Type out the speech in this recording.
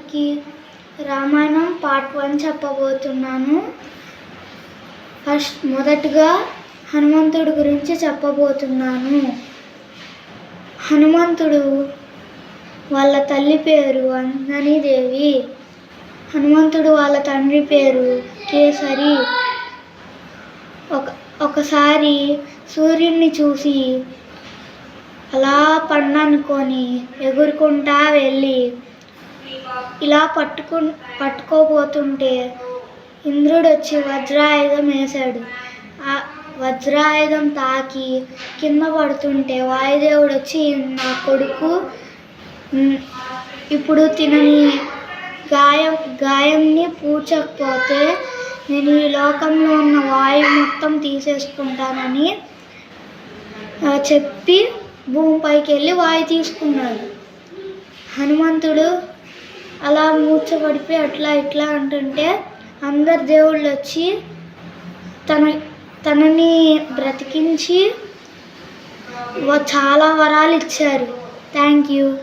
అందరికీ రామాయణం పార్ట్ 1 చెప్పబోతున్నాను. మొదటగా హనుమంతుడి గురించి చెప్పబోతున్నాను. హనుమంతుడు వాళ్ళ తల్లి పేరు అంజనీదేవి. హనుమంతుడు వాళ్ళ తండ్రి పేరు కేసరి. ఒకసారి సూర్యుడిని చూసి అలా పన్ననుకొని ఎగురుకుంటా వెళ్ళి ఇలా పట్టుకోబోతుంటే ఇంద్రుడు వచ్చి వజ్రాయుధం వేశాడు. ఆ వజ్రాయుధం తాకి కింద పడుతుంటే వాయుదేవుడు వచ్చి, నా కొడుకు ఇప్పుడు తినని గాయంని పూడ్చకపోతే నేను ఈ లోకంలో ఉన్న వాయువు మొత్తం తీసేసుకుంటానని చెప్పి భూమిపైకి వెళ్ళి వాయు తీసుకున్నాడు. హనుమంతుడు అలా మూర్ఛపడిపోయి అట్లా ఇట్లా అంటుంటే అందరు దేవుళ్ళు వచ్చి తనని బ్రతికించి చాలా వరాలు ఇచ్చారు. Thank you.